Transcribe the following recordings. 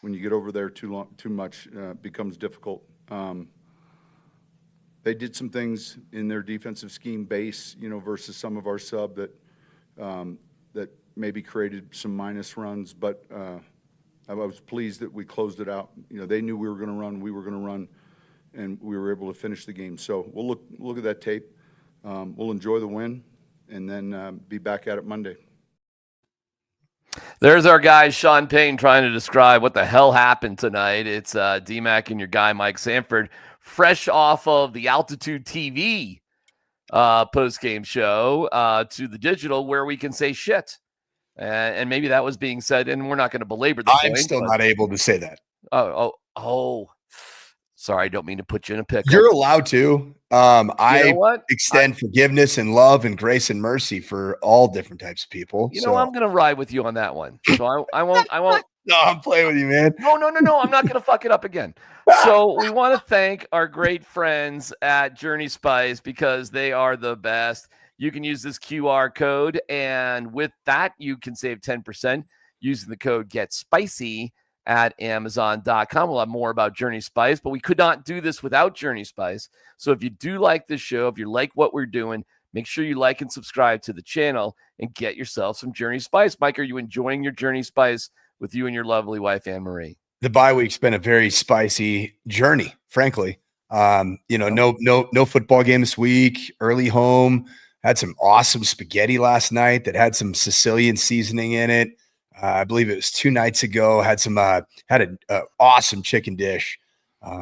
when you get over there too much, becomes difficult. They did some things in their defensive scheme base, versus some of our sub that maybe created some minus runs, but I was pleased that we closed it out. They knew we were going to run, we were going to run, and we were able to finish the game. So we'll look at that tape. We'll enjoy the win, and then be back at it Monday. There's our guy, Sean Payne, trying to describe what the hell happened tonight. It's DMac and your guy, Mike Sanford, fresh off of the Altitude TV post-game show to the digital where we can say shit. And maybe that was being said, and we're not going to belabor the point. I'm still not able to say that. Oh. Sorry, I don't mean to put you in a pickle. You're allowed to. I extend forgiveness and love and grace and mercy for all different types of people. I'm going to ride with you on that one. So I won't. No, I'm playing with you, man. No. I'm not going to fuck it up again. So we want to thank our great friends at Journey Spice because they are the best. You can use this QR code, and with that, you can save 10% using the code GetSpicy at Amazon.com. We'll have more about Journey Spice, but we could not do this without Journey Spice. So if you do like this show, if you like what we're doing, make sure you like and subscribe to the channel and get yourself some Journey Spice. Mike, are you enjoying your Journey Spice with you and your lovely wife, Anne-Marie? The bye week's been a very spicy journey, frankly. No football game this week, early home. Had some awesome spaghetti last night that had some Sicilian seasoning in it. I believe it was 2 nights ago. Had an awesome chicken dish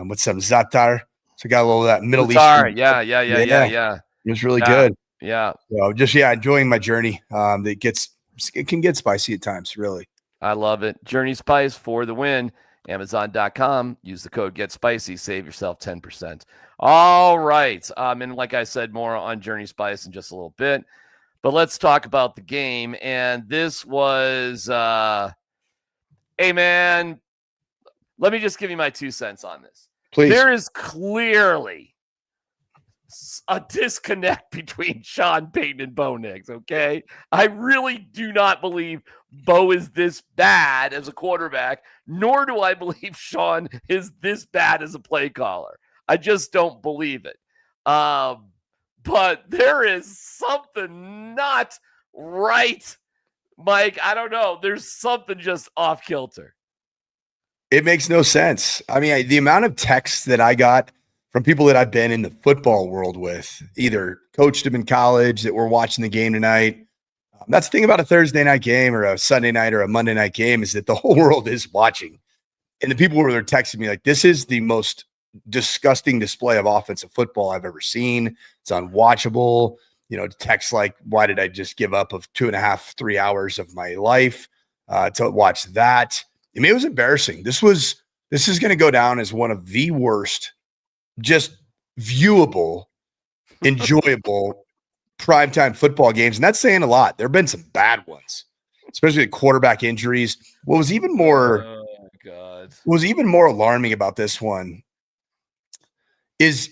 with some za'atar. So got a little of that Middle Eastern. Yeah. It was really good. Yeah. So enjoying my journey. It can get spicy at times, really. I love it. Journey Spice for the win. Amazon.com. Use the code GetSpicy. Save yourself 10%. All right. And like I said, more on Journey Spice in just a little bit. But let's talk about the game. And this was, hey, man, let me just give you my 2 cents on this. Please. There is clearly a disconnect between Sean Payton and Bo Nix, okay? I really do not believe Bo is this bad as a quarterback, nor do I believe Sean is this bad as a play caller. I just don't believe it. But there is something not right, Mike. I don't know. There's something just off kilter. It makes no sense. I mean, the amount of texts that I got from people that I've been in the football world with, either coached them in college that were watching the game tonight. That's the thing about a Thursday night game or a Sunday night or a Monday night game is that the whole world is watching. And the people who are texting me like, this is the most disgusting display of offensive football I've ever seen. It's unwatchable. Texts like, why did I just give up of 2.5, 3 hours of my life to watch that? I mean, it was embarrassing. This is going to go down as one of the worst, just viewable, enjoyable primetime football games. And that's saying a lot. There have been some bad ones, especially the quarterback injuries. What was even more alarming about this one is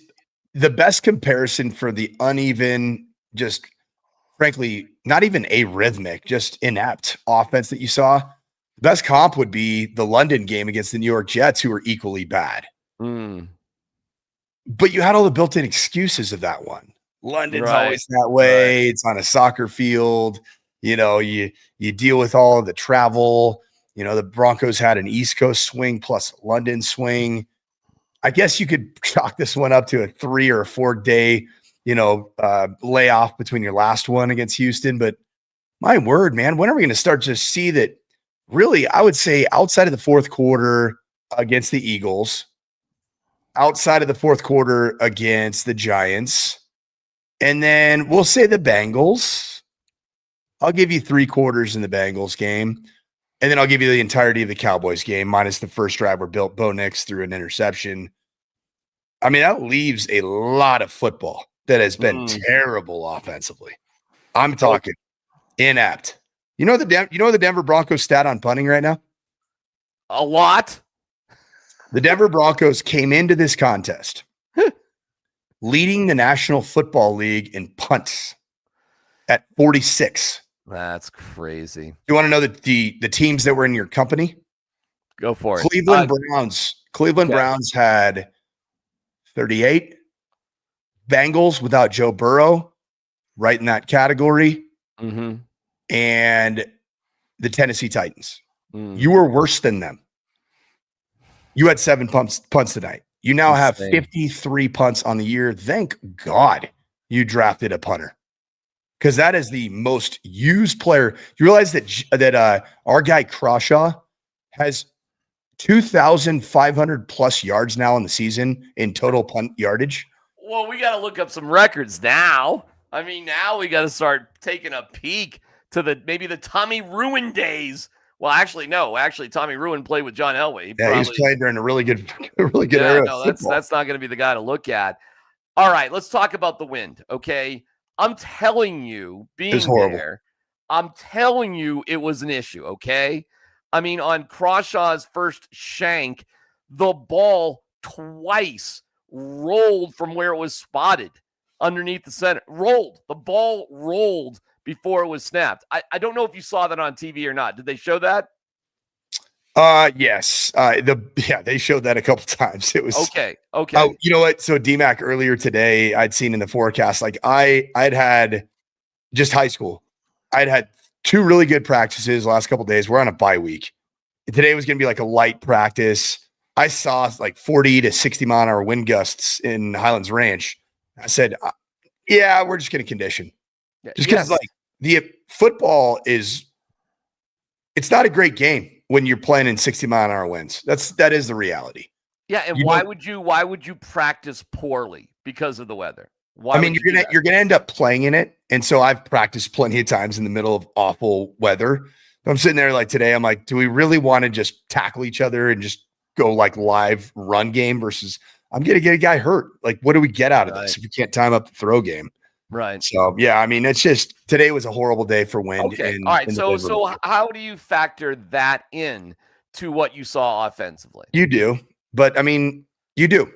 the best comparison for the uneven, just frankly, not even arrhythmic, just inept offense that you saw. The best comp would be the London game against the New York Jets, who were equally bad. But you had all the built-in excuses of that one. London's always that way. Right. It's on a soccer field. You deal with all of the travel. The Broncos had an East Coast swing plus London swing. I guess you could chalk this one up to a 3 or 4 day, layoff between your last one against Houston. But my word, man, when are we going to start to see that? Really, I would say outside of the fourth quarter against the Eagles, outside of the fourth quarter against the Giants, and then we'll say the Bengals. I'll give you 3 quarters in the Bengals game, and then I'll give you the entirety of the Cowboys game, minus the first drive where Bo Nix threw an interception. I mean, that leaves a lot of football that has been terrible offensively. I'm talking inept. You know the Denver Broncos stat on punting right now? A lot. The Denver Broncos came into this contest leading the National Football League in punts at 46. That's crazy. You want to know the teams that were in your company? Go for it. Cleveland Browns had 38. Bengals without Joe Burrow, right in that category. Mm-hmm. And the Tennessee Titans. Mm. You were worse than them. You had 7 punts tonight. You now have 53 punts on the year. Thank God you drafted a punter, because that is the most used player. You realize that our guy Crawshaw has 2,500 plus yards now in the season in total punt yardage. Well, we got to look up some records now. I mean, now we got to start taking a peek to maybe the Tommy Ruin days. Well, actually, no. Actually, Tommy Ruin played with John Elway. He was playing during a really good era. No, that's not going to be the guy to look at. All right, let's talk about the wind. Okay, I'm telling you, being there, I'm telling you, it was an issue. Okay, I mean, on Crawshaw's first shank, the ball twice rolled from where it was spotted underneath the center. The ball rolled before it was snapped. I don't know if you saw that on TV or not. Did they show that? Yes. They showed that a couple times. It was okay. You know what? So DMac earlier today, I'd seen in the forecast, like I'd had just high school. I'd had 2 really good practices the last couple of days. We're on a bye week. Today was going to be like a light practice. I saw like 40 to 60 mile an hour wind gusts in Highlands Ranch. I said, yeah, we're just going to condition. Just because like the football it's not a great game when you're playing in 60 mile an hour winds. That is the reality. Yeah. And why would you practice poorly because of the weather? You're gonna end up playing in it. And so I've practiced plenty of times in the middle of awful weather. I'm sitting there like today, I'm like, do we really want to just tackle each other and just go like live run game versus I'm going to get a guy hurt? Like, what do we get out of this if we can't time up the throw game? Right. So, yeah, I mean, it's just today was a horrible day for wind. Okay. All right. So how do you factor that in to what you saw offensively? You do. But I mean, you do.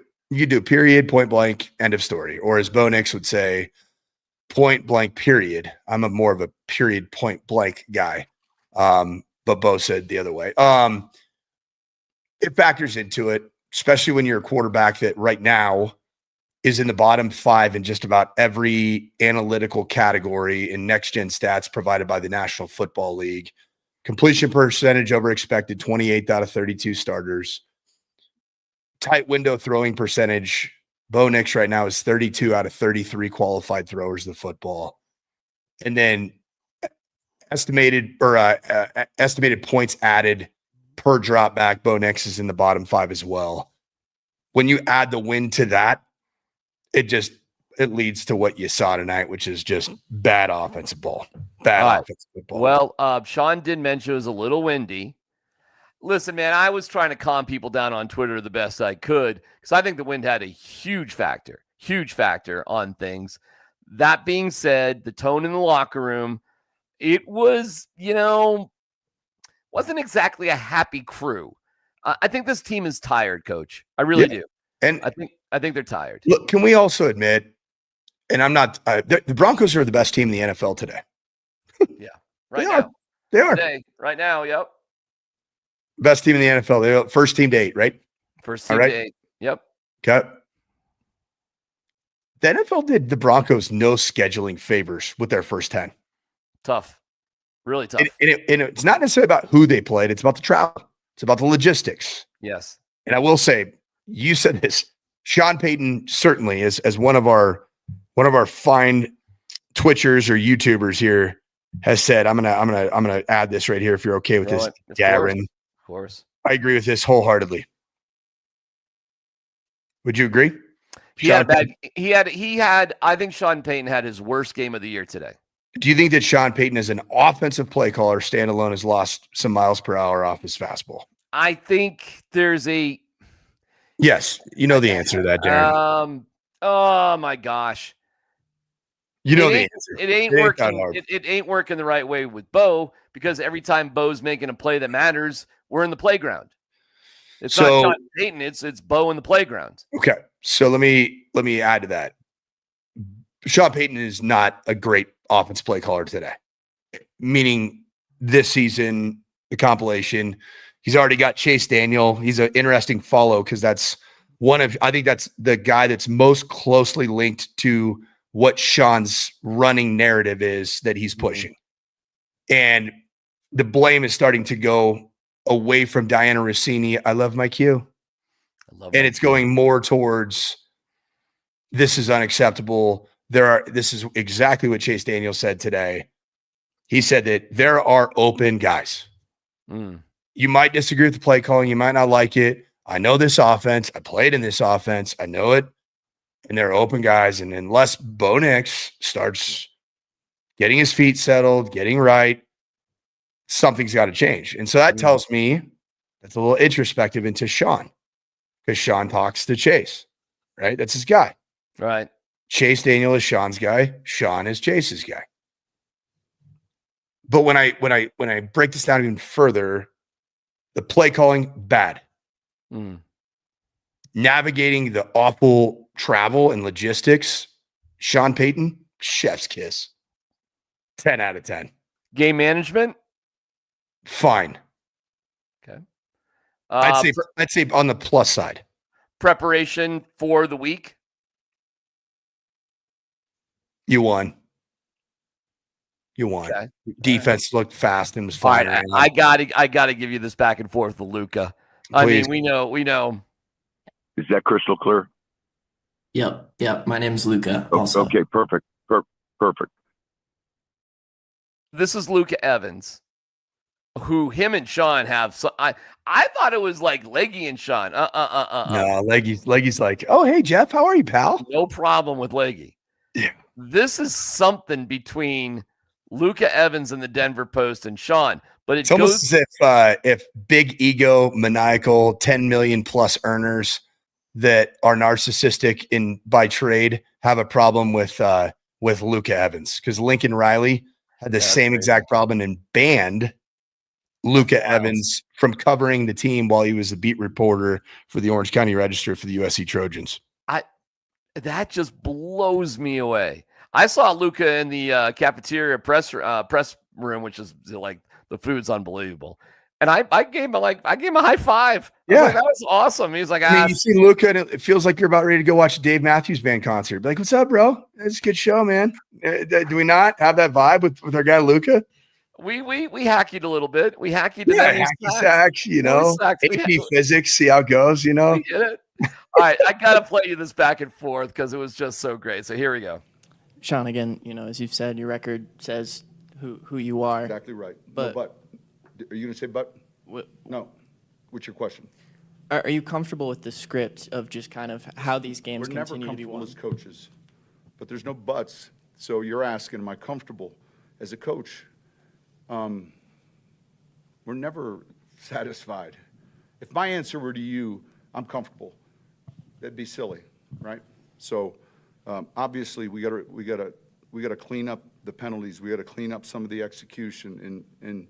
Period, point blank, end of story. Or as Bo Nix would say, point blank, period. I'm more of a period, point blank guy. But Bo said the other way. It factors into it, especially when you're a quarterback that right now is in the bottom 5 in just about every analytical category in next-gen stats provided by the National Football League. Completion percentage over expected, 28th out of 32 starters. Tight window throwing percentage. Bo Nix right now is 32 out of 33 qualified throwers of the football. And then estimated points added per drop back, Bo Nix is in the bottom 5 as well. When you add the win to that, it leads to what you saw tonight, which is just bad offensive ball. Offensive ball. Well, Sean did mention it was a little windy. Listen, man, I was trying to calm people down on Twitter the best I could because I think the wind had a huge factor on things. That being said, the tone in the locker room, it was, wasn't exactly a happy crew. I think this team is tired, Coach. I really do. And I think they're tired. Look, can we also admit, and I'm not, the Broncos are the best team in the NFL today. Yeah. Now. They are. Today, right now, yep. Best team in the NFL. They're first team to 8, right? First team to 8. Yep. Okay. The NFL did the Broncos no scheduling favors with their first 10. Tough. Really tough. And it's not necessarily about who they played. It's about the travel. It's about the logistics. Yes. And I will say, you said this, Sean Payton certainly is as one of our fine Twitchers or YouTubers here has said, I'm gonna add this right here if you're okay with this, Darren. Of course. I agree with this wholeheartedly. Would you agree? I think Sean Payton had his worst game of the year today. Do you think that Sean Payton as an offensive play caller standalone has lost some miles per hour off his fastball? I think there's a yes. You know the answer to that, Darren. Oh my gosh. You know the answer. It ain't working. It ain't working the right way with Bo because every time Bo's making a play that matters, we're in the playground. It's not Sean Payton. It's Bo in the playground. Okay, so let me add to that. Sean Payton is not a great offense play caller today. Meaning this season, the compilation, He's already got Chase Daniel. He's an interesting follow because I think that's the guy that's most closely linked to what Sean's running narrative is that he's pushing. And the blame is starting to go away from Diana Rossini. I love my Q. And it's going more towards this is unacceptable. This is exactly what Chase Daniel said today. He said that there are open guys. You might disagree with the play calling. You might not like it. I know this offense. I played in this offense. I know it. And there are open guys. And unless Bo Nix starts getting his feet settled, getting right, something's got to change. And so that tells me that's a little introspective into Sean, because Sean talks to Chase, right? That's his guy. Right. Chase Daniel is Sean's guy. Sean is Chase's guy. But when I break this down even further, the play calling, bad. Navigating the awful travel and logistics, Sean Payton, chef's kiss. 10 out of 10. Game management? Fine. Okay. I'd say on the plus side. Preparation for the week? You won. Okay. Defense looked fast and was fine. All right, I gotta give you this back and forth with Luka. I mean, we know. Is that crystal clear? Yep. My name's Luca. Also, okay, perfect. Perfect. This is Luka Evans, who him and Sean have. So I thought it was like Leggy and Sean. No, Leggy's like, oh hey Jeff, how are you, pal? No problem with Leggy. Yeah. This is something between Luka Evans and the Denver Post and Sean, but it's almost as if big ego, maniacal, 10 million plus earners that are narcissistic by trade have a problem with Luka Evans, because Lincoln Riley had the same exact problem and banned Luka Evans from covering the team while he was a beat reporter for the Orange County Register for the USC Trojans. That just blows me away. I saw Luka in the cafeteria press room, which is like the food's unbelievable. And I gave him a high five. Yeah, that was awesome. He's like, you see Luka, and it feels like you're about ready to go watch a Dave Matthews Band concert. Be like, what's up, bro? It's a good show, man. Do we not have that vibe with our guy Luka? We hack it a little bit. We hack it. Yeah, hacky sacks, AP physics. See how it goes. We did it. All right, I gotta play you this back and forth because it was just so great. So here we go. Sean, again, as you've said, your record says who you are. Exactly right. But, are you going to say but? No. What's your question? Are you comfortable with the script of just kind of how these games continue to be won? We're never comfortable as coaches, but there's no buts. So you're asking, am I comfortable as a coach? We're never satisfied. If my answer were to you, I'm comfortable, that'd be silly, right? So obviously we gotta clean up the penalties. We gotta clean up some of the execution, and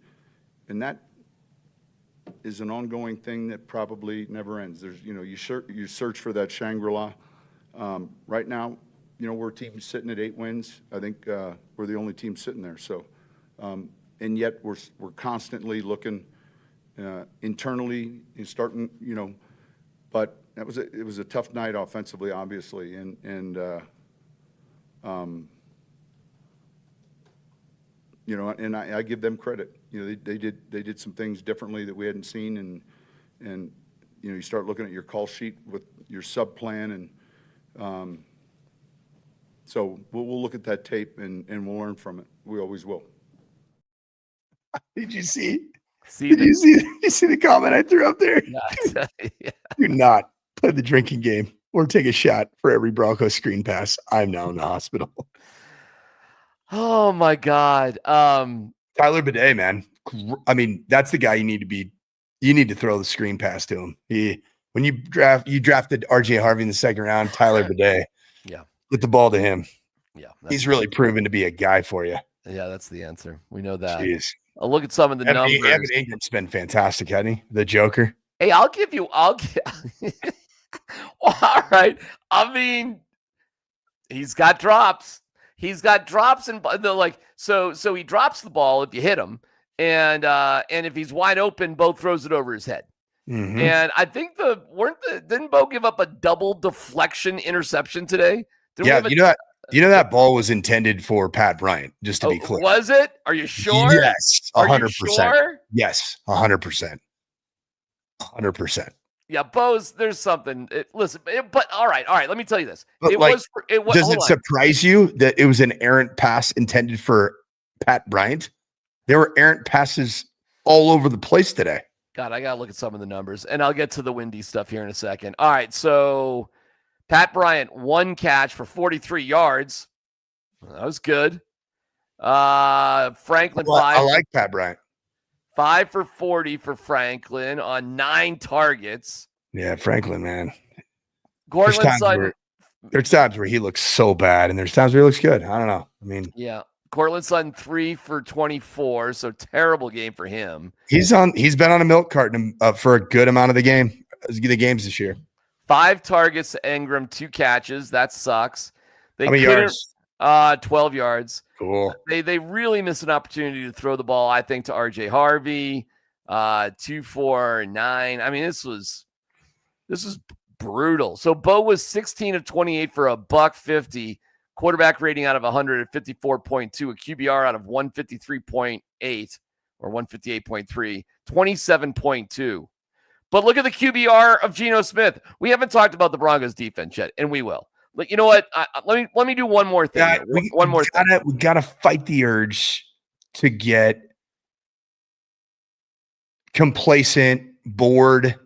that is an ongoing thing that probably never ends. There's you search for that Shangri-La. Right now, we're a team sitting at 8 wins. I think we're the only team sitting there. So, and yet we're constantly looking internally and starting. But it was a tough night offensively, obviously, and I give them credit. They did some things differently that we hadn't seen, and you start looking at your call sheet with your sub plan, and so we'll look at that tape and we'll learn from it. We always will. Did you see? Did you see the comment I threw up there? Yeah. Do not play the drinking game or take a shot for every Broncos screen pass. I'm now in the hospital. Oh my God. Tyler Bidet, man. I mean, that's the guy you need to throw the screen pass to him. When you drafted RJ Harvey in the second round, Tyler Bidet. Yeah. Get the ball to him. Yeah. He's really proven to be a guy for you. Yeah, that's the answer. We know that. Jeez. I'll look at some of the numbers. Evan Ingram's been fantastic, hasn't he? The Joker. Hey, All right. I mean, he's got drops. And they're like, so he drops the ball if you hit him, And if he's wide open, Bo throws it over his head. Mhm. And I think didn't Bo give up a double deflection interception today? Yeah, that ball was intended for Pat Bryant, just to be clear. Was it? Are you sure? Yes, 100%. Sure? Yes, 100%. 100%. Yeah, there's something. But all right. Let me tell you this. But does it surprise you that it was an errant pass intended for Pat Bryant? There were errant passes all over the place today. God, I got to look at some of the numbers, and I'll get to the windy stuff here in a second. All right, so Pat Bryant, 1 catch for 43 yards. That was good. Franklin, 5. I like Pat Bryant. 5 for 40 for Franklin on 9 targets. Yeah, Franklin, man. Cortland Sutton. There's times where he looks so bad, and there's times where he looks good. I don't know. I mean, yeah. Cortland Sutton, 3 for 24, so terrible game for him. He's been on a milk carton for a good amount of the games this year. 5 targets to Ingram, 2 catches. That sucks. How many yards? 12 yards. Cool. They really missed an opportunity to throw the ball, I think, to RJ Harvey. 2 for 9. I mean, this was brutal. So Bo was 16 of 28 for $150. Quarterback rating out of 100 at 54.2, a QBR out of 153.8 or 158.3, 27.2. But look at the QBR of Geno Smith. We haven't talked about the Broncos defense yet, and we will. But you know what? Let me do one more thing. We gotta fight the urge to get complacent, bored,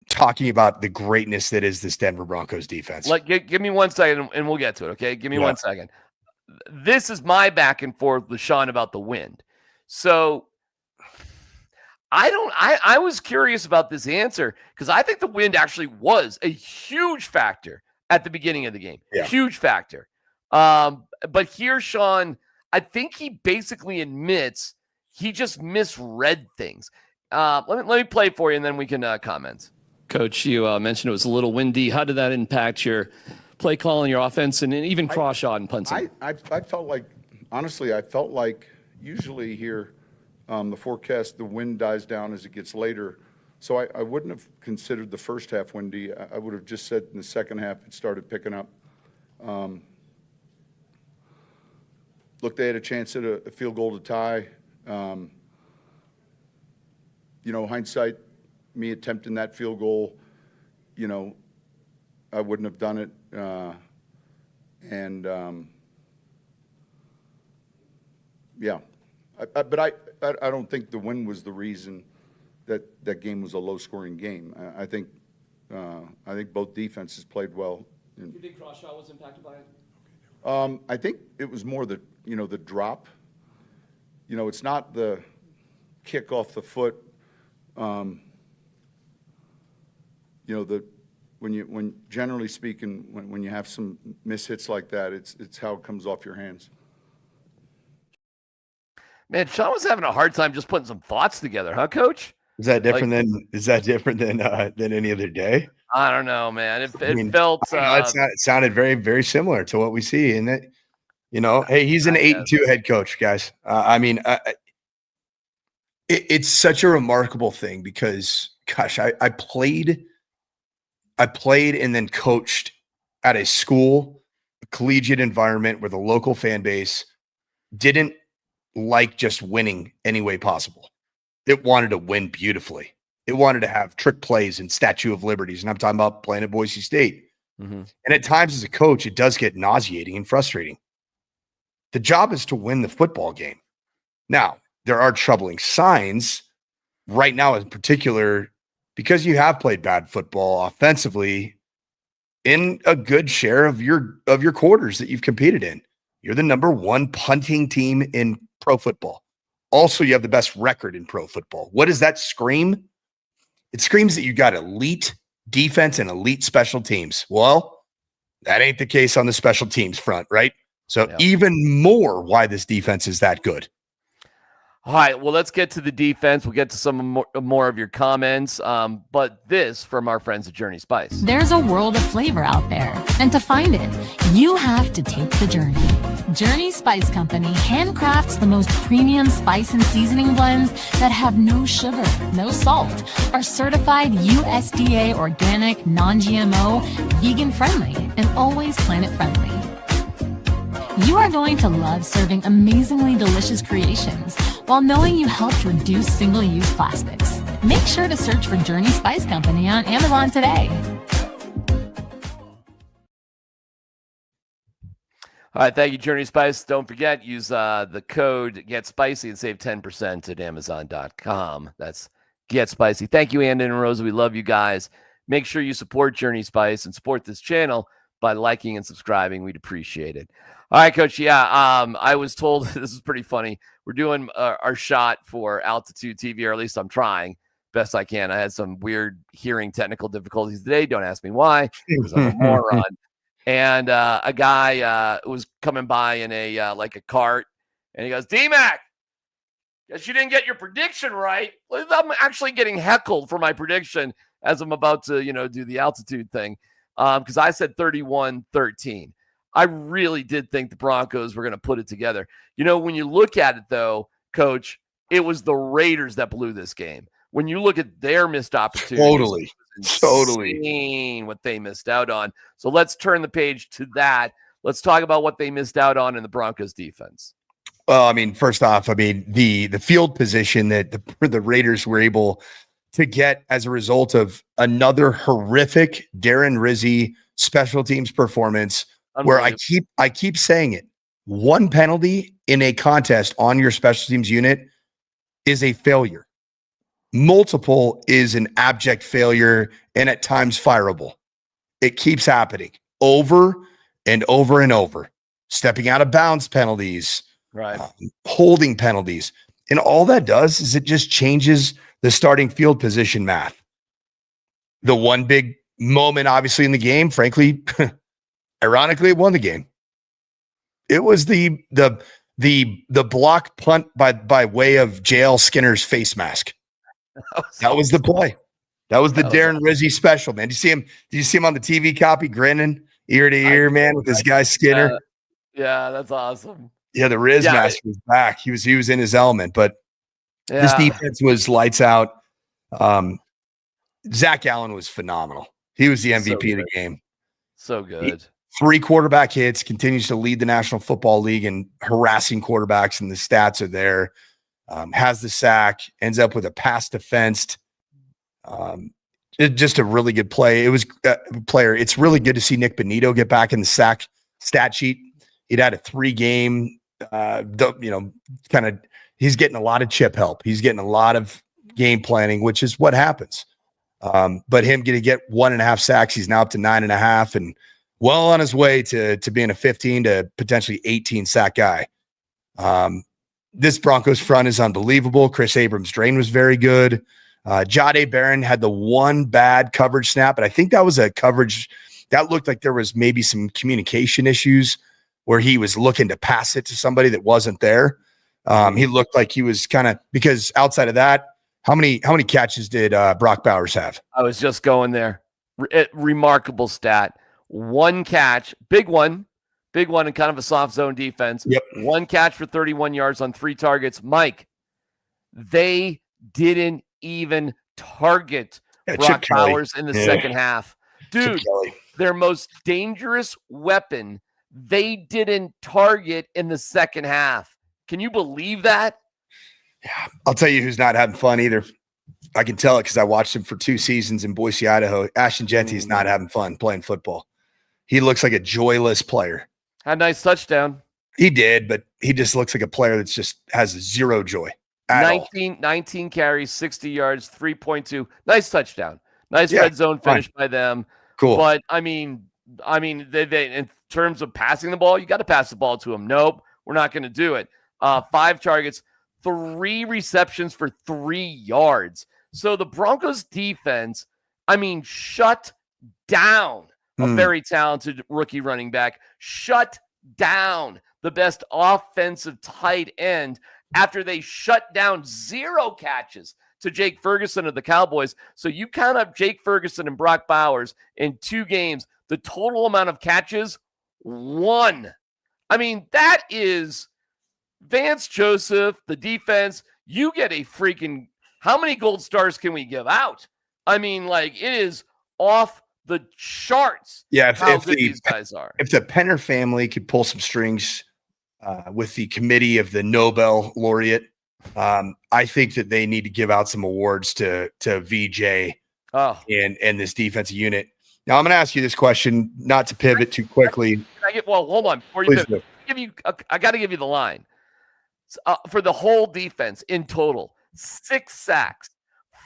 talking about the greatness that is this Denver Broncos defense. Give me 1 second and we'll get to it, okay? Give me 1 second. This is my back and forth with Sean about the wind. So I was curious about this answer because I think the wind actually was a huge factor at the beginning of the game. Yeah. Huge factor. But here, Sean, I think he basically admits he just misread things. Let me play for you and then we can comment. Coach, you mentioned it was a little windy. How did that impact your play call and your offense and even cross shot and punting? I felt like, honestly, usually here, the forecast, the wind dies down as it gets later. So I wouldn't have considered the first half windy. I would have just said in the second half it started picking up. Look, they had a chance at a field goal to tie. Hindsight, me attempting that field goal, I wouldn't have done it. But I don't think the win was the reason that game was a low-scoring game. I think both defenses played well. You think cross shot was impacted by it? I think it was more the drop. It's not the kick off the foot. When generally speaking, when you have some mishits like that, it's how it comes off your hands. Man, Sean was having a hard time just putting some thoughts together, huh, Coach? Is that different than any other day? I don't know, man. It felt. It sounded very, very similar to what we see, and that hey, he's an 8-2 head coach, guys. It's such a remarkable thing because, gosh, I played and then coached at a school, a collegiate environment where the local fan base didn't like just winning any way possible. It wanted to win beautifully. It wanted to have trick plays and Statue of Liberties. And I'm talking about playing at Boise State. Mm-hmm. And at times as a coach, it does get nauseating and frustrating. The job is to win the football game. Now, there are troubling signs right now in particular because you have played bad football offensively in a good share of your quarters that you've competed in. You're the number 1 punting team in pro football. Also, you have the best record in pro football. What does that scream? It screams that you got elite defense and elite special teams. Well, that ain't the case on the special teams front, right? So even more why this defense is that good. All right, well, let's get to the defense. We'll get to some more of your comments. But this from our friends at Journey Spice. There's a world of flavor out there, and to find it, you have to take the journey. Journey Spice Company handcrafts the most premium spice and seasoning blends that have no sugar, no salt, are certified USDA organic, non-GMO, vegan-friendly, and always planet-friendly. You are going to love serving amazingly delicious creations while knowing you helped reduce single-use plastics. Make sure to search for Journey Spice Company on Amazon today. All right, thank you, Journey Spice. Don't forget, use the code GetSpicy and save 10% at Amazon.com. That's GetSpicy. Thank you, Andon and Rosa. We love you guys. Make sure you support Journey Spice and support this channel by liking and subscribing. We'd appreciate it. All right, Coach. Yeah, I was told this is pretty funny. We're doing our shot for Altitude TV, or at least I'm trying best I can. I had some weird hearing technical difficulties today. Don't ask me why, because I'm a moron. And a guy was coming by in a like a cart, and he goes, "DMac, guess you didn't get your prediction right." I'm actually getting heckled for my prediction as I'm about to, do the altitude thing, because I said 31-13. I really did think the Broncos were going to put it together. When you look at it, though, Coach, it was the Raiders that blew this game. When you look at their missed opportunities, totally what they missed out on. So let's turn the page to that. Let's talk about what they missed out on in the Broncos defense. Well, first off, the field position that the Raiders were able to get as a result of another horrific Darren Rizzi special teams performance, where I keep saying it. One penalty in a contest on your special teams unit is a failure. Multiple is an abject failure and at times fireable. It keeps happening over and over and over. Stepping out of bounds penalties, right? Holding penalties. And all that does is it just changes the starting field position math. The one big moment, obviously, in the game, frankly, ironically, it won the game. It was the block punt by way of JL Skinner's face mask. That was the play. That was the Darren Rizzi special, man. Did you see him on the TV copy grinning ear to ear, man, with this guy Skinner? Yeah, that's awesome. Yeah, the Riz mask was back. He was in his element, but this defense was lights out. Zach Allen was phenomenal. He was the MVP of the game. So good. 3 quarterback hits, continues to lead the National Football League in harassing quarterbacks, and the stats are there. Has the sack, ends up with a pass defensed. Just a really good play. It was player. It's really good to see Nick Bonito get back in the sack stat sheet. He'd had a 3-game, he's getting a lot of chip help. He's getting a lot of game planning, which is what happens. But him going to get 1.5 sacks, he's now up to 9.5 and well on his way to being a 15 to potentially 18 sack guy. This Broncos front is unbelievable. Chris Abrams' drain was very good. Jahdae Barron had the one bad coverage snap, but I think that was a coverage that looked like there was maybe some communication issues where he was looking to pass it to somebody that wasn't there. He looked like he was because outside of that, how many catches did Brock Bowers have? I was just going there. Remarkable stat. 1 catch, big one in kind of a soft zone defense. Yep. 1 catch for 31 yards on 3 targets. Mike, they didn't even target Brock Bowers in the second half. Dude, their most dangerous weapon, they didn't target in the second half. Can you believe that? Yeah, I'll tell you who's not having fun either. I can tell it because I watched him for 2 seasons in Boise, Idaho. Ashton Jeanty is not having fun playing football. He looks like a joyless player. Had a nice touchdown. He did, but he just looks like a player that's just has 0 joy. 19 carries, 60 yards, 3.2. Nice touchdown. Nice red zone finish by them. Cool. But I mean, they in terms of passing the ball, you got to pass the ball to him. Nope, we're not going to do it. 5 targets, 3 receptions for 3 yards. So the Broncos defense, shut down a very talented rookie running back, shut down the best offensive tight end, after they shut down 0 catches to Jake Ferguson of the Cowboys. So you count up Jake Ferguson and Brock Bowers in 2 games, the total amount of catches, 1. I mean, that is Vance Joseph, the defense. You get a freaking, how many gold stars can we give out? I mean, like, it is off the charts. Yeah, how good these guys are. If the Penner family could pull some strings with the committee of the Nobel laureate, I think that they need to give out some awards to VJ and this defensive unit. Now, I'm going to ask you this question, not to pivot too quickly. Well, hold on. Before you pivot, I got to give you the line. For the whole defense in total, 6 sacks,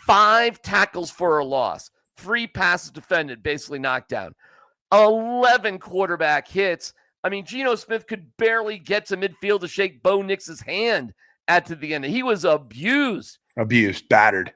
5 tackles for a loss, 3 passes defended, basically knocked down, 11 quarterback hits. I mean, Geno Smith could barely get to midfield to shake Bo Nix's hand at the end. He was abused, battered,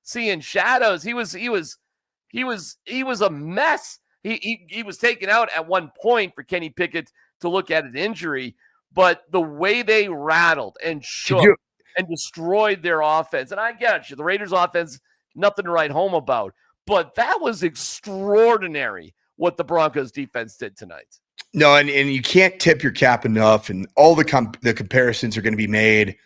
seeing shadows. He was a mess. He was taken out at one point for Kenny Pickett to look at an injury, but the way they rattled and shook and destroyed their offense, and I get you, the Raiders' offense, nothing to write home about, but that was extraordinary what the Broncos defense did tonight. No, and you can't tip your cap enough, and all the comparisons are going to be made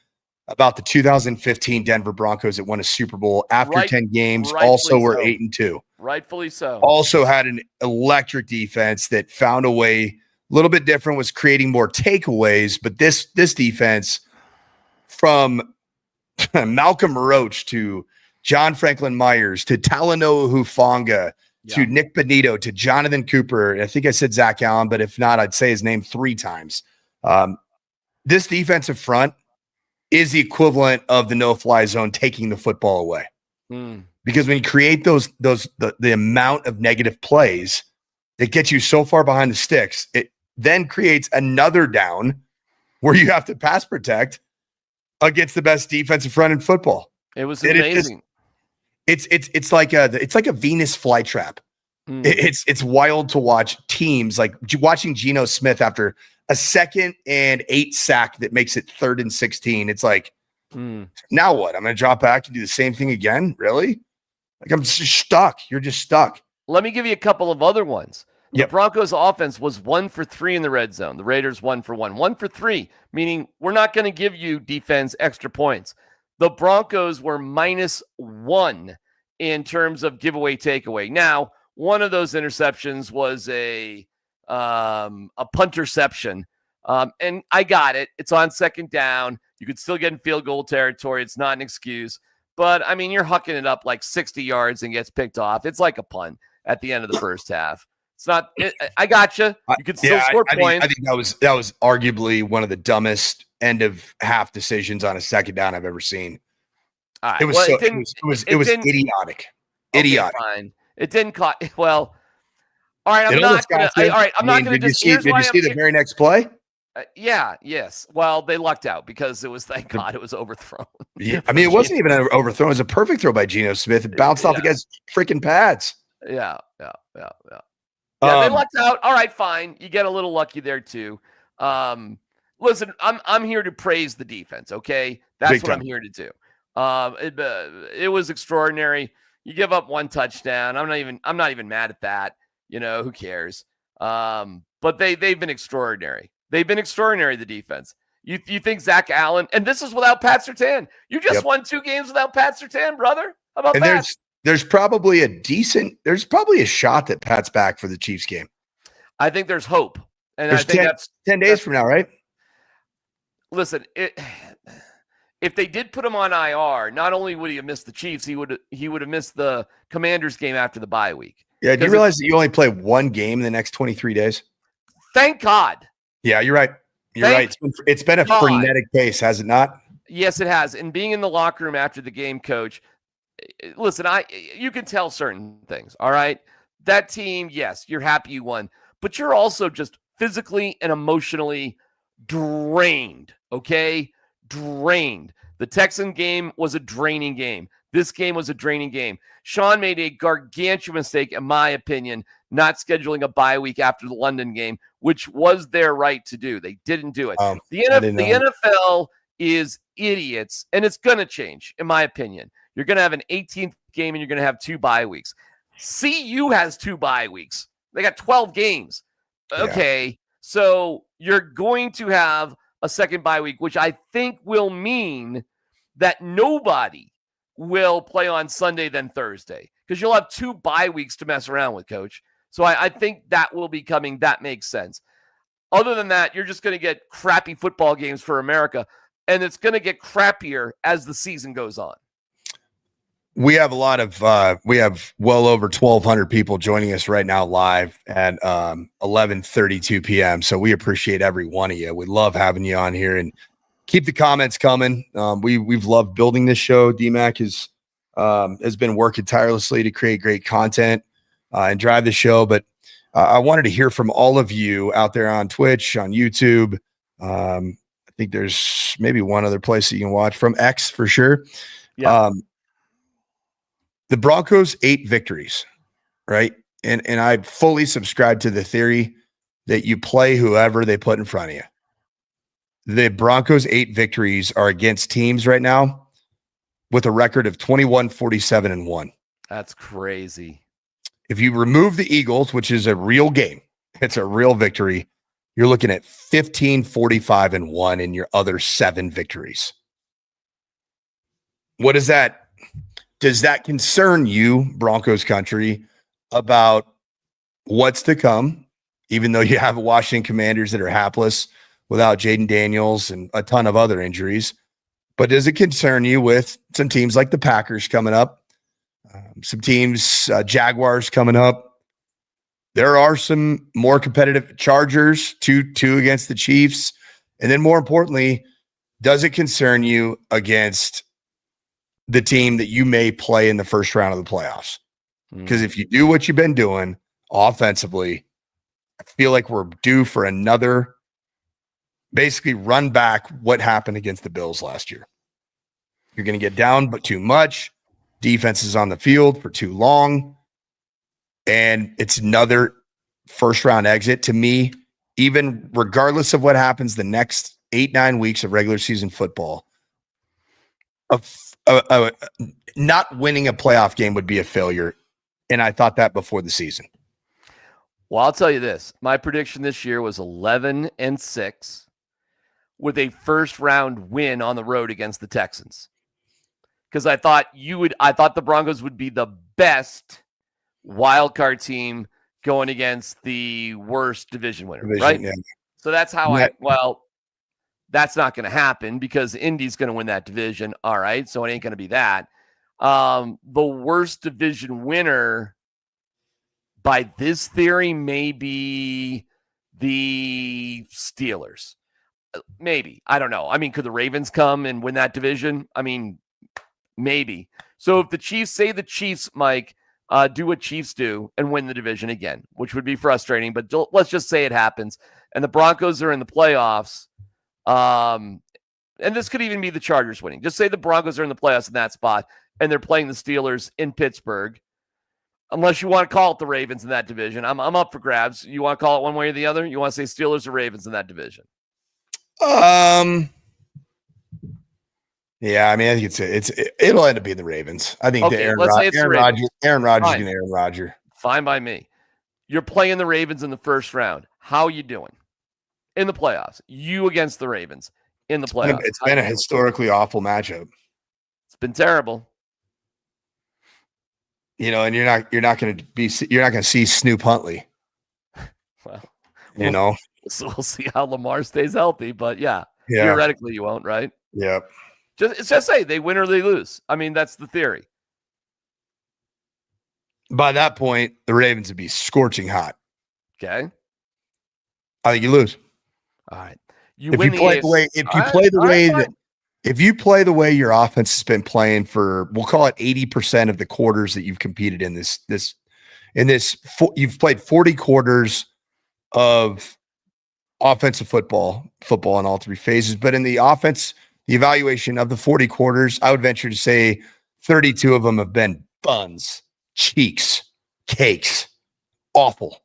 about the 2015 Denver Broncos that won a Super Bowl after 10 games, also were 8-2. Rightfully so. Also had an electric defense that found a way, a little bit different, was creating more takeaways, but this defense, from Malcolm Roach to John Franklin Myers to Talanoa Hufanga to Nick Benito to Jonathan Cooper. I think I said Zach Allen, but if not, I'd say his name 3 times. This defensive front is the equivalent of the no-fly zone taking the football away. Because when you create the amount of negative plays that get you so far behind the sticks, it then creates another down where you have to pass protect against the best defensive front in football. It was amazing. It's like a Venus flytrap. It's wild to watch teams, like watching Geno Smith after a 2nd and 8 sack that makes it 3rd and 16. It's like, now what? I'm going to drop back and do the same thing again? Really? Like, I'm just stuck. You're just stuck. Let me give you a couple of other ones. The Broncos offense was 1 for 3 in the red zone. The Raiders 1 for 1. 1 for 3, meaning we're not going to give you defense extra points. The Broncos were -1 in terms of giveaway takeaway. Now, one of those interceptions was a punterception. And I got it. It's on 2nd down. You could still get in field goal territory. It's not an excuse. But, I mean, you're hucking it up like 60 yards and gets picked off. It's like a punt at the end of the first half. It's not I got you. You could still score points. I think that was arguably one of the dumbest end of half decisions on a 2nd down I've ever seen. All right. It was idiotic. Idiotic. Fine. It didn't cost. Well, all right. I'm not going to. Did you see the very next play? Yes. Well, they lucked out because it was, thank God, it was overthrown. Yeah. I mean, it wasn't even an overthrow. It was a perfect throw by Geno Smith. It bounced off the guy's freaking pads. Yeah. They lucked out. All right, fine. You get a little lucky there too. Listen, I'm here to praise the defense. Okay, that's what I'm here to do. It was extraordinary. You give up 1 touchdown. I'm not even mad at that. You know, who cares? But they've been extraordinary. They've been extraordinary, the defense. You think Zach Allen, and this is without Pat Surtain. You just won 2 games without Pat Surtain, brother. How about that? There's probably a shot that Pat's back for the Chiefs game. I think there's hope. And I think that's 10 days from now, right? Listen, if they did put him on IR, not only would he have missed the Chiefs, he would have missed the Commanders game after the bye week. Yeah, do you realize that you only play 1 game in the next 23 days? Thank God. Yeah, you're right. You're right. It's been a frenetic pace, has it not? Yes, it has. And being in the locker room after the game, coach, listen, you can tell certain things, all right? That team, yes, you're happy you won, but you're also just physically and emotionally drained, okay? Drained. The Texan game was a draining game. This game was a draining game. Sean made a gargantuan mistake, in my opinion, not scheduling a bye week after the London game, which was their right to do. They didn't do it. The NFL is idiots, and it's going to change, in my opinion. You're going to have an 18th game, and you're going to have 2 bye weeks. CU has 2 bye weeks. They got 12 games. Okay, so you're going to have a second bye week, which I think will mean that nobody will play on Sunday then Thursday, because you'll have 2 bye weeks to mess around with, Coach. So I think that will be coming. That makes sense. Other than that, you're just going to get crappy football games for America, and it's going to get crappier as the season goes on. We have we have well over 1,200 people joining us right now live at 11:32 p.m. So we appreciate every one of you. We love having you on here, and keep the comments coming. We've loved building this show. DMac has been working tirelessly to create great content and drive the show. But I wanted to hear from all of you out there on Twitch, on YouTube. I think there's maybe one other place that you can watch from X for sure. Yeah. The Broncos 8 victories, right? And I fully subscribe to the theory that you play whoever they put in front of you. The Broncos 8 victories are against teams right now with a record of 21-47-1. That's crazy. If you remove the Eagles, which is a real game, it's a real victory, you're looking at 15-45-1 in your other 7 victories. What is that? Does that concern you, Broncos country, about what's to come, even though you have Washington Commanders that are hapless without Jaden Daniels and a ton of other injuries? But does it concern you with some teams like the Packers coming up, some teams, Jaguars coming up? There are some more competitive Chargers, 2-2 against the Chiefs. And then more importantly, does it concern you against the team that you may play in the first round of the playoffs? Because if you do what you've been doing offensively, I feel like we're due for another, basically run back what happened against the Bills last year. You're going to get down, but too much. Defense is on the field for too long. And it's another first round exit to me, even regardless of what happens the next 8-9 weeks of regular season football. Not winning a playoff game would be a failure. And I thought that before the season. Well, I'll tell you this. My prediction this year was 11-6 with a first round win on the road against the Texans. Because I thought the Broncos would be the best wild card team going against the worst division winner, right? Yeah. So that's how that's not going to happen because Indy's going to win that division. All right. So it ain't going to be that. The worst division winner by this theory may be the Steelers. Maybe. I don't know. I mean, could the Ravens come and win that division? I mean, maybe. So if the Chiefs, Mike, do what Chiefs do and win the division again, which would be frustrating, but let's just say it happens. And the Broncos are in the playoffs. And this could even be the Chargers winning. Just say the Broncos are in the playoffs in that spot and they're playing the Steelers in Pittsburgh. Unless you want to call it the Ravens in that division. I'm up for grabs. You want to call it one way or the other? You want to say Steelers or Ravens in that division? Yeah, I mean, I think it'll end up being the Ravens. I think okay, Aaron Rodgers is going to Aaron Rodgers. Fine by me. You're playing the Ravens in the first round. How are you doing in the playoffs? You against the Ravens in the playoffs. It's been a historically awful matchup. It's been terrible. You know, and you're not going to see Snoop Huntley. Well, we'll see how Lamar stays healthy, but yeah, theoretically you won't, right? Yep. Just say they win or they lose. I mean, that's the theory. By that point, the Ravens would be scorching hot. Okay. I think you lose. All right. If you play the way your offense has been playing for, we'll call it 80% of the quarters that you've competed in you've played 40 quarters of offensive football in all 3 phases. But in the offense, the evaluation of the 40 quarters, I would venture to say 32 of them have been buns, cheeks, cakes, awful.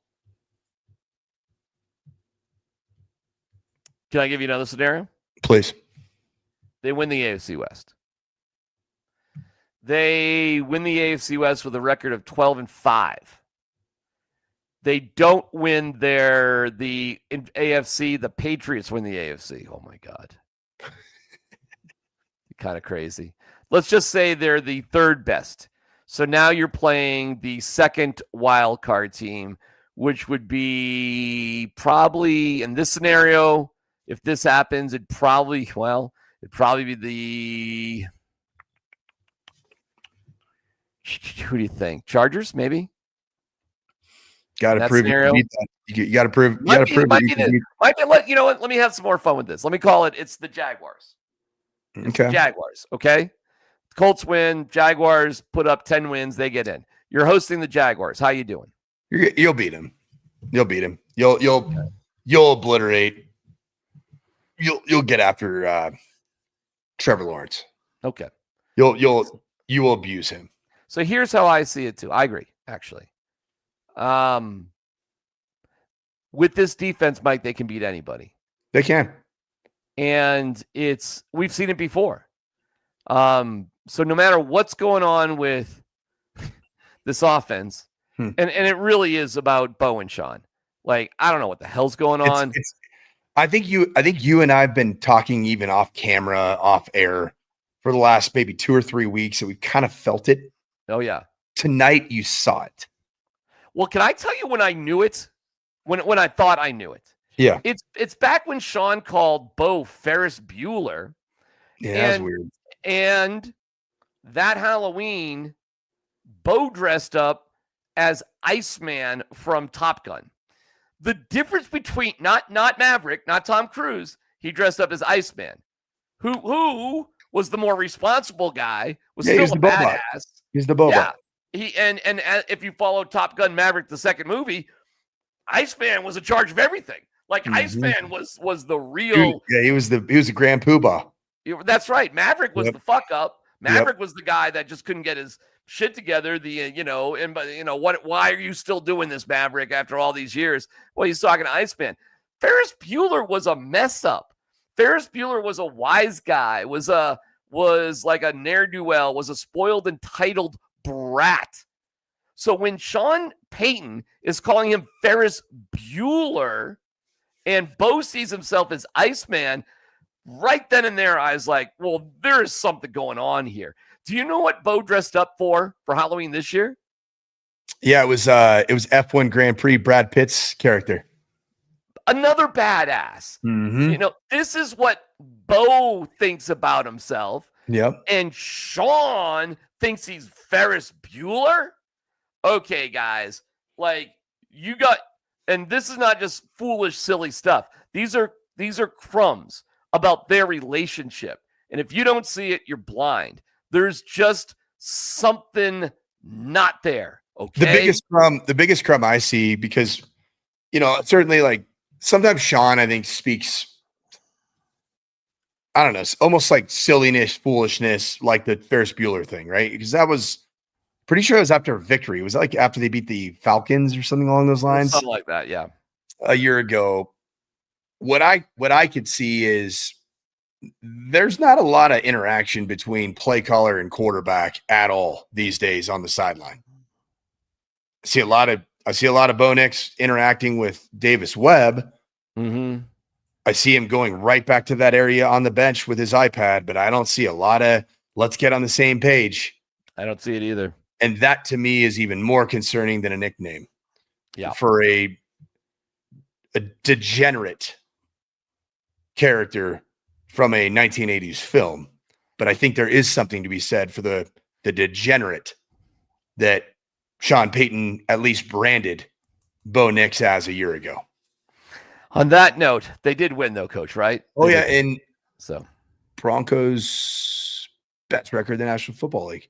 Can I give you another scenario? Please. They win the AFC West. They win the AFC West with a record of 12-5. They don't win the AFC. The Patriots win the AFC. Oh my God. Kind of crazy. Let's just say they're the third best. So now you're playing the second wild card team, which would be probably in this scenario, if this happens, it'd probably be the, who do you think? Chargers, maybe? Got to prove scenario, you can beat that. You got to prove. You got to prove that you can beat. You know what? Let me have some more fun with this. Let me call it. It's the Jaguars. Okay. Jaguars. Okay. Colts win. Jaguars put up 10 wins. They get in. You're hosting the Jaguars. How you doing? You'll beat him. You'll beat him. You'll obliterate. You'll get after Trevor Lawrence. Okay. You will abuse him. So here's how I see it too. I agree, actually. With this defense, Mike, they can beat anybody. They can. And we've seen it before. So no matter what's going on with this offense, and it really is about Bo and Sean. Like, I don't know what the hell's going on. I think you and I have been talking even off camera, off air for the last maybe 2 or 3 weeks, and we've kind of felt it. Oh yeah. Tonight you saw it. Well, can I tell you when I knew it? When I thought I knew it. Yeah. It's back when Sean called Bo Ferris Bueller. Yeah, that's weird. And that Halloween, Bo dressed up as Iceman from Top Gun. The difference between not Maverick, not Tom Cruise, he dressed up as Iceman. Who was the more responsible guy? Was still a badass. He's the Boba. Yeah. And if you follow Top Gun Maverick, the second movie, Iceman was in charge of everything. Like Iceman was the real. Dude, yeah, he was the Grand Poobah. That's right. Maverick was the fuck up. Maverick was the guy that just couldn't get his shit together. Why are you still doing this, Maverick, after all these years? Well, he's talking to Iceman. Ferris Bueller was a mess up. Ferris Bueller was a wise guy, was like a ne'er-do-well, was a spoiled, entitled brat. So when Sean Payton is calling him Ferris Bueller and Bo sees himself as Iceman, right then and there, I was like, well, there is something going on here. Do you know what Bo dressed up for Halloween this year? Yeah, it was F1 Grand Prix Brad Pitt's character. Another badass. Mm-hmm. This is what Bo thinks about himself. Yep. And Sean thinks he's Ferris Bueller. Okay, guys, and this is not just foolish, silly stuff. These are crumbs about their relationship. And if you don't see it, you're blind. There's just something not there. Okay. The biggest crumb I see, because, certainly like sometimes Sean, I think, speaks, I don't know, almost like silliness, foolishness, like the Ferris Bueller thing, right? Because that was pretty sure it was after a victory. Was it like after they beat the Falcons or something along those lines? Something like that, yeah. A year ago. What I could see is there's not a lot of interaction between play caller and quarterback at all these days on the sideline. I see a lot of Bo Nix interacting with Davis Webb. Mm-hmm. I see him going right back to that area on the bench with his iPad, but I don't see a lot of let's get on the same page. I don't see it either. And that to me is even more concerning than a nickname. Yeah. For a degenerate character from a 1980s film. But I think there is something to be said for the degenerate that Sean Payton at least branded Bo Nix as a year ago. On that note, they did win though, Coach, right? Oh, yeah. And so Broncos best record in the National Football League.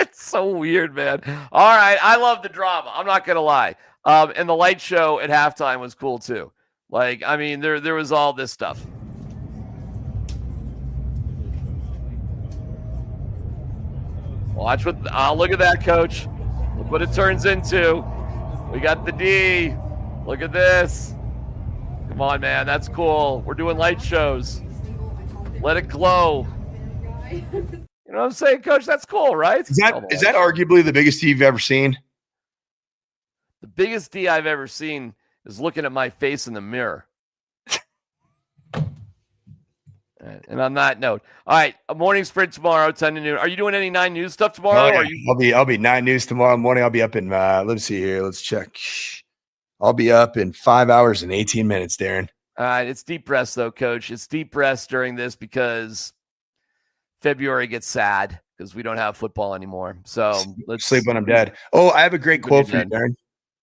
It's so weird, man. All right. I love the drama. I'm not going to lie. And the light show at halftime was cool too. There was all this stuff. Watch look at that, Coach. Look what it turns into. We got the D. Look at this. Come on, man. That's cool. We're doing light shows. Let it glow. You know what I'm saying, Coach? That's cool, right? Is that arguably the biggest tee you've ever seen? The biggest D I've ever seen is looking at my face in the mirror. And on that note, all right, a morning sprint tomorrow, 10 to noon. Are you doing any 9 News stuff tomorrow? Oh, yeah. I'll be 9 News tomorrow morning. I'll be up in let's see here. Let's check. I'll be up in 5 hours and 18 minutes, Darren. All right, it's deep rest though, Coach. It's deep rest during this because February gets sad because we don't have football anymore. So let's sleep when I'm dead. Oh, I have a great quote for you, Darren.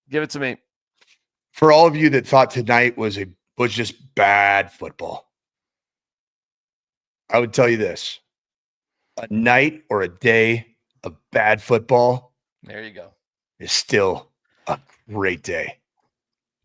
Give it to me. For all of you that thought tonight was just bad football, I would tell you this: a night or a day of bad football, there you go, is still a great day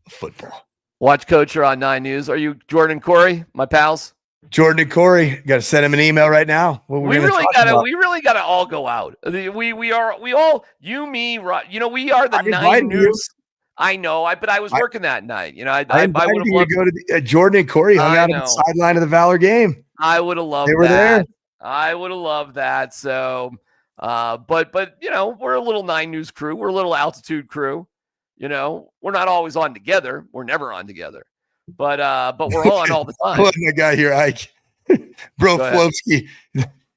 of football. Watch Coach on 9 News. Are you Jordan and Corey, my pals? Jordan and Corey, got to send him an email right now. We really gotta all go out. We all, you, me, we are the 9 News. I know, but I was working that night. You know, I would have loved to go to Jordan and Corey hung out on the sideline of the Valor game. I would have loved that. They were there. I would have loved that. So, but we're a little 9 News crew. We're a little altitude crew. You know, we're not always on together. We're never on together. But we're on all the time. Look, that guy here, Ike, Bro Flowski.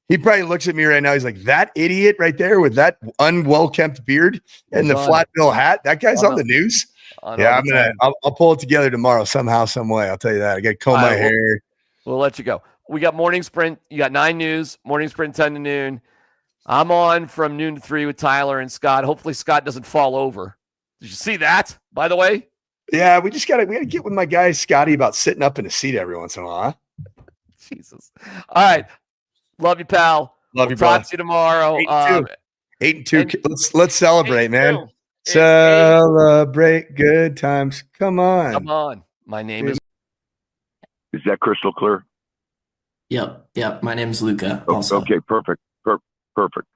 He probably looks at me right now. He's like, that idiot right there with that unwell-kept beard and the flat bill hat. That guy's on the news. Yeah, I'll pull it together tomorrow somehow, some way. I'll tell you that. I got to comb my hair. We'll let you go. We got morning sprint. You got 9 News, morning sprint 10 to noon. I'm on from noon to 3 with Tyler and Scott. Hopefully Scott doesn't fall over. Did you see that, by the way? Yeah, we gotta get with my guy Scotty about sitting up in a seat every once in a while. Huh? Jesus. All right. Love you, pal. Love you, talk to you tomorrow. 8-2. Let's celebrate, man. Celebrate good times. Come on. Come on. My name is. Is that crystal clear? Yep. My name's Luca. Okay, perfect. Perfect.